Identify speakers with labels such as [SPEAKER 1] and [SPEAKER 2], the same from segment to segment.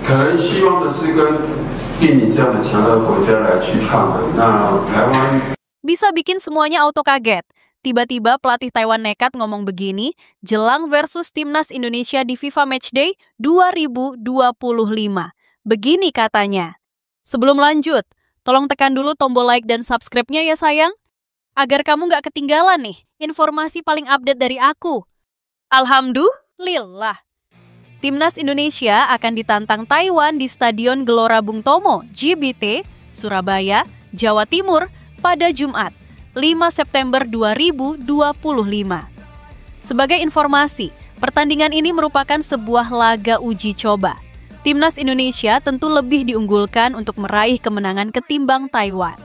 [SPEAKER 1] 可能希望的是跟印尼这样的强大国家来去抗衡。那台湾
[SPEAKER 2] Bisa bikin semuanya auto kaget. Tiba-tiba pelatih Taiwan nekat ngomong begini, jelang versus timnas Indonesia di FIFA Matchday 2025. Begini katanya. Sebelum lanjut, tolong tekan dulu tombol like dan subscribe-nya ya sayang. Agar kamu nggak ketinggalan nih informasi paling update dari aku. Alhamdulillah. Timnas Indonesia akan ditantang Taiwan di Stadion Gelora Bung Tomo, GBT, Surabaya, Jawa Timur, pada Jumat, 5 September 2025. Sebagai informasi, pertandingan ini merupakan sebuah laga uji coba. Timnas Indonesia tentu lebih diunggulkan untuk meraih kemenangan ketimbang Taiwan.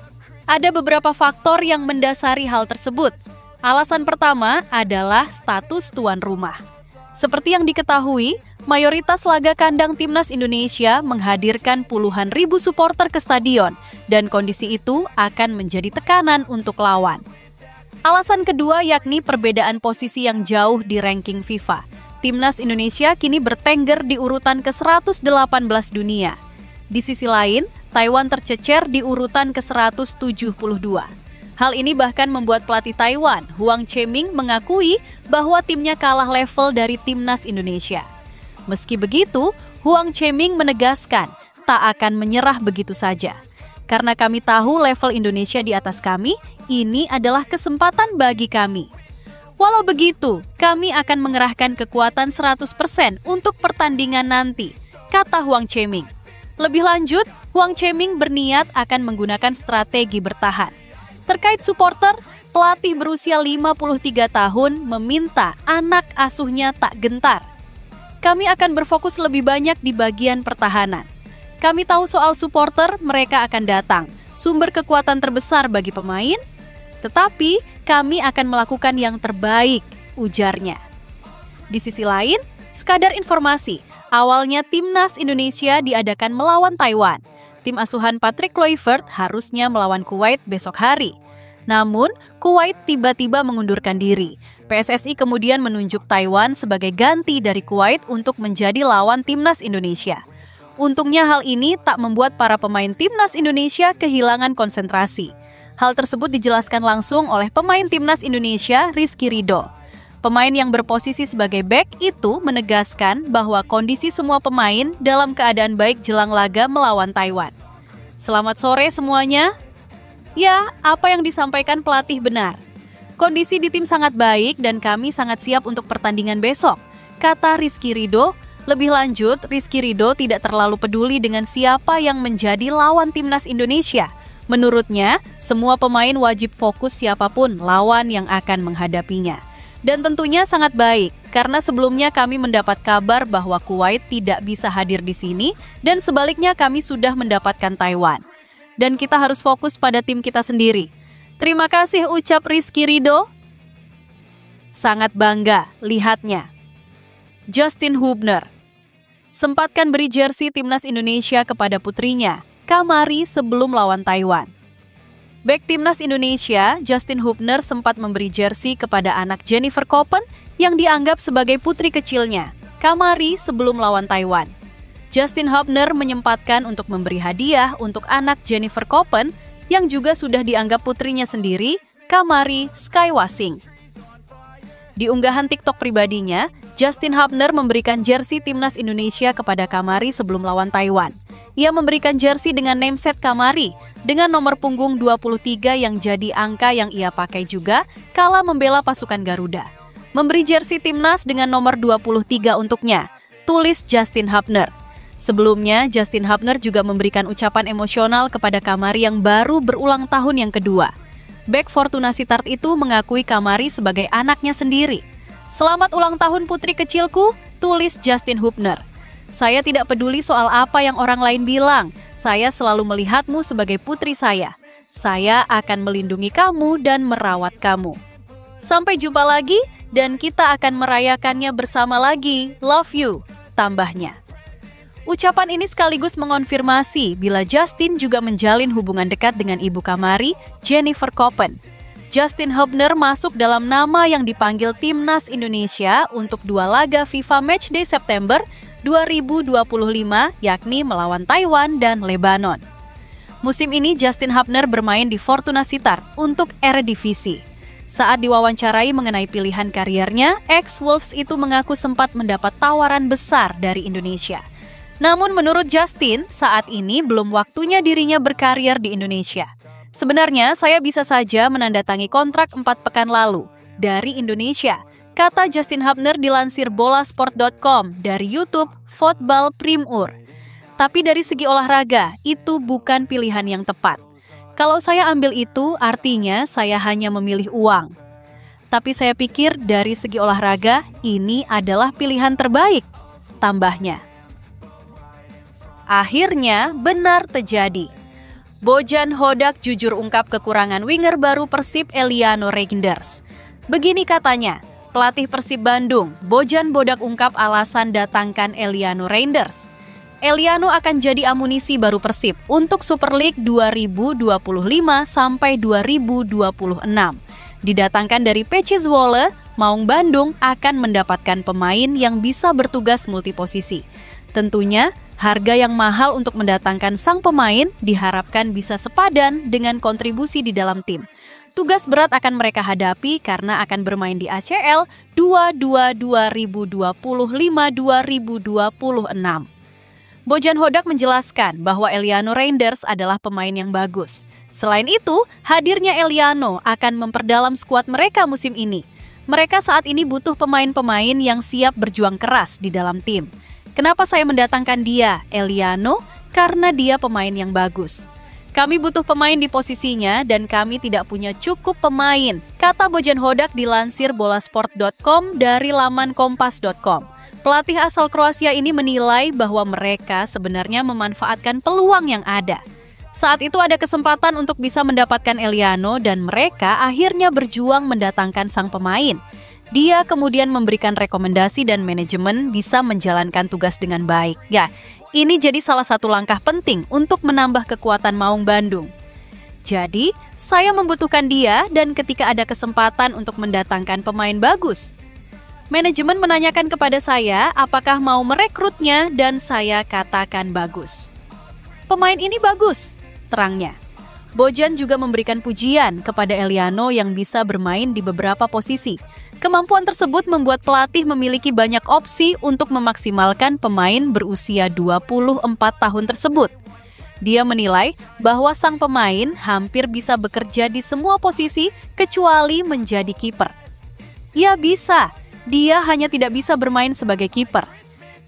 [SPEAKER 2] Ada beberapa faktor yang mendasari hal tersebut. Alasan pertama adalah status tuan rumah. Seperti yang diketahui, mayoritas laga kandang Timnas Indonesia menghadirkan puluhan ribu supporter ke stadion, dan kondisi itu akan menjadi tekanan untuk lawan. Alasan kedua yakni perbedaan posisi yang jauh di ranking FIFA. Timnas Indonesia kini bertengger di urutan ke-118 dunia. Di sisi lain, Taiwan tercecer di urutan ke-172. Hal ini bahkan membuat pelatih Taiwan, Huang Cheming, mengakui bahwa timnya kalah level dari Timnas Indonesia. Meski begitu, Huang Cheming menegaskan tak akan menyerah begitu saja. Karena kami tahu level Indonesia di atas kami, ini adalah kesempatan bagi kami. Walau begitu, kami akan mengerahkan kekuatan 100% untuk pertandingan nanti, kata Huang Cheming. Lebih lanjut, Huang Cheming berniat akan menggunakan strategi bertahan. Terkait supporter, pelatih berusia 53 tahun meminta anak asuhnya tak gentar. Kami akan berfokus lebih banyak di bagian pertahanan. Kami tahu soal supporter, mereka akan datang, sumber kekuatan terbesar bagi pemain, tetapi kami akan melakukan yang terbaik, ujarnya. Di sisi lain, sekadar informasi, awalnya Timnas Indonesia diadakan melawan Taiwan. Tim asuhan Patrick Kluivert harusnya melawan Kuwait besok hari. Namun, Kuwait tiba-tiba mengundurkan diri. PSSI kemudian menunjuk Taiwan sebagai ganti dari Kuwait untuk menjadi lawan Timnas Indonesia. Untungnya hal ini tak membuat para pemain Timnas Indonesia kehilangan konsentrasi. Hal tersebut dijelaskan langsung oleh pemain Timnas Indonesia, Rizky Ridho. Pemain yang berposisi sebagai bek itu menegaskan bahwa kondisi semua pemain dalam keadaan baik jelang laga melawan Taiwan. Selamat sore semuanya. Ya, apa yang disampaikan pelatih benar. Kondisi di tim sangat baik dan kami sangat siap untuk pertandingan besok, kata Rizky Ridho. Lebih lanjut, Rizky Ridho tidak terlalu peduli dengan siapa yang menjadi lawan Timnas Indonesia. Menurutnya, semua pemain wajib fokus siapapun lawan yang akan menghadapinya. Dan tentunya sangat baik, karena sebelumnya kami mendapat kabar bahwa Kuwait tidak bisa hadir di sini, dan sebaliknya kami sudah mendapatkan Taiwan. Dan kita harus fokus pada tim kita sendiri. Terima kasih, ucap Rizky Ridho. Sangat bangga, lihatnya. Justin Hubner. Sempatkan beri jersey Timnas Indonesia kepada putrinya, Kamari, sebelum lawan Taiwan. Bek Timnas Indonesia, Justin Hubner, sempat memberi jersey kepada anak Jennifer Koppen yang dianggap sebagai putri kecilnya, Kamari, sebelum lawan Taiwan. Justin Hubner menyempatkan untuk memberi hadiah untuk anak Jennifer Koppen yang juga sudah dianggap putrinya sendiri, Kamari Skywasing. Di unggahan TikTok pribadinya, Justin Hubner memberikan jersey Timnas Indonesia kepada Kamari sebelum lawan Taiwan. Ia memberikan jersey dengan nameset Kamari dengan nomor punggung 23 yang jadi angka yang ia pakai juga kala membela pasukan Garuda. Memberi jersey Timnas dengan nomor 23 untuknya, tulis Justin Hubner. Sebelumnya, Justin Hubner juga memberikan ucapan emosional kepada Kamari yang baru berulang tahun yang kedua. Bek Fortuna Sittard itu mengakui Kamari sebagai anaknya sendiri. Selamat ulang tahun putri kecilku, tulis Justin Hubner. Saya tidak peduli soal apa yang orang lain bilang. Saya selalu melihatmu sebagai putri saya. Saya akan melindungi kamu dan merawat kamu. Sampai jumpa lagi dan kita akan merayakannya bersama lagi. Love you, tambahnya. Ucapan ini sekaligus mengonfirmasi bila Justin juga menjalin hubungan dekat dengan ibu Kamari, Jennifer Koppen. Justin Hubner masuk dalam nama yang dipanggil Timnas Indonesia untuk 2 laga FIFA Matchday September 2025, yakni melawan Taiwan dan Lebanon. Musim ini Justin Hubner bermain di Fortuna Sittard untuk Eredivisie. Saat diwawancarai mengenai pilihan kariernya, ex-Wolves itu mengaku sempat mendapat tawaran besar dari Indonesia. Namun menurut Justin, saat ini belum waktunya dirinya berkarir di Indonesia. Sebenarnya saya bisa saja menandatangi kontrak 4 pekan lalu dari Indonesia, kata Justin Hubner dilansir bolasport.com dari YouTube Football Primeur. Tapi dari segi olahraga, itu bukan pilihan yang tepat. Kalau saya ambil itu, artinya saya hanya memilih uang. Tapi saya pikir dari segi olahraga, ini adalah pilihan terbaik, tambahnya. Akhirnya, benar terjadi. Bojan Hodak jujur ungkap kekurangan winger baru Persib Eliano Reinders. Begini katanya, pelatih Persib Bandung, Bojan Hodak ungkap alasan datangkan Eliano Reinders. Eliano akan jadi amunisi baru Persib untuk Super League 2025 sampai 2026. Didatangkan dari PC Zwolle, Maung Bandung akan mendapatkan pemain yang bisa bertugas multiposisi. Tentunya, harga yang mahal untuk mendatangkan sang pemain diharapkan bisa sepadan dengan kontribusi di dalam tim. Tugas berat akan mereka hadapi karena akan bermain di ACL 2025-2026. Bojan Hodak menjelaskan bahwa Eliano Reinders adalah pemain yang bagus. Selain itu, hadirnya Eliano akan memperdalam skuad mereka musim ini. Mereka saat ini butuh pemain-pemain yang siap berjuang keras di dalam tim. Kenapa saya mendatangkan dia, Eliano? Karena dia pemain yang bagus. Kami butuh pemain di posisinya dan kami tidak punya cukup pemain, kata Bojan Hodak dilansir bolasport.com dari laman kompas.com. Pelatih asal Kroasia ini menilai bahwa mereka sebenarnya memanfaatkan peluang yang ada. Saat itu ada kesempatan untuk bisa mendapatkan Eliano dan mereka akhirnya berjuang mendatangkan sang pemain. Dia kemudian memberikan rekomendasi dan manajemen bisa menjalankan tugas dengan baik. Ya, ini jadi salah satu langkah penting untuk menambah kekuatan Maung Bandung. Jadi, saya membutuhkan dia dan ketika ada kesempatan untuk mendatangkan pemain bagus. Manajemen menanyakan kepada saya apakah mau merekrutnya dan saya katakan bagus. Pemain ini bagus, terangnya. Bojan juga memberikan pujian kepada Eliano yang bisa bermain di beberapa posisi. Kemampuan tersebut membuat pelatih memiliki banyak opsi untuk memaksimalkan pemain berusia 24 tahun tersebut. Dia menilai bahwa sang pemain hampir bisa bekerja di semua posisi kecuali menjadi kiper. Ya bisa. Dia hanya tidak bisa bermain sebagai kiper.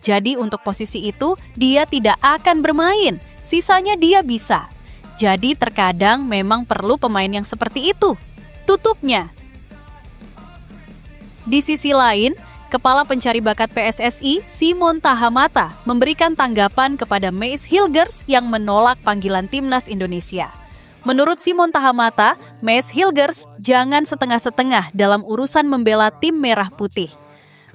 [SPEAKER 2] Jadi untuk posisi itu, dia tidak akan bermain. Sisanya dia bisa. Jadi terkadang memang perlu pemain yang seperti itu. Tutupnya. Di sisi lain, Kepala Pencari Bakat PSSI, Simon Tahamata, memberikan tanggapan kepada Meis Hilgers yang menolak panggilan Timnas Indonesia. Menurut Simon Tahamata, Meis Hilgers jangan setengah-setengah dalam urusan membela tim merah putih.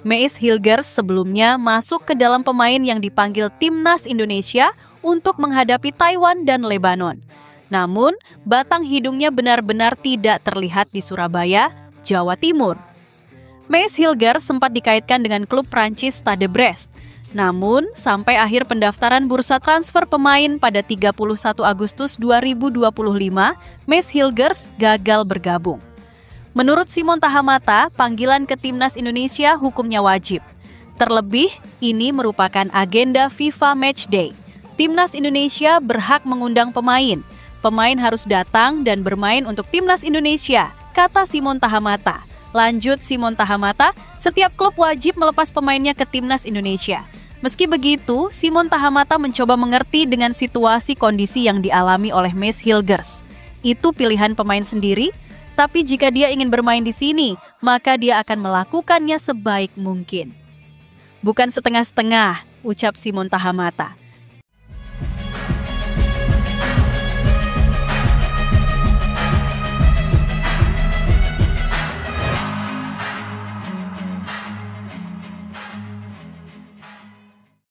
[SPEAKER 2] Meis Hilgers sebelumnya masuk ke dalam pemain yang dipanggil Timnas Indonesia untuk menghadapi Taiwan dan Lebanon. Namun, batang hidungnya benar-benar tidak terlihat di Surabaya, Jawa Timur. Meis Hilgers sempat dikaitkan dengan klub Prancis Stade Brest. Namun, sampai akhir pendaftaran bursa transfer pemain pada 31 Agustus 2025, Meis Hilgers gagal bergabung. Menurut Simon Tahamata, panggilan ke Timnas Indonesia hukumnya wajib. Terlebih, ini merupakan agenda FIFA Matchday. Timnas Indonesia berhak mengundang pemain. Pemain harus datang dan bermain untuk Timnas Indonesia, kata Simon Tahamata. Lanjut Simon Tahamata, setiap klub wajib melepas pemainnya ke Timnas Indonesia. Meski begitu, Simon Tahamata mencoba mengerti dengan situasi kondisi yang dialami oleh Meis Hilgers. Itu pilihan pemain sendiri, tapi jika dia ingin bermain di sini, maka dia akan melakukannya sebaik mungkin. Bukan setengah-setengah, ucap Simon Tahamata.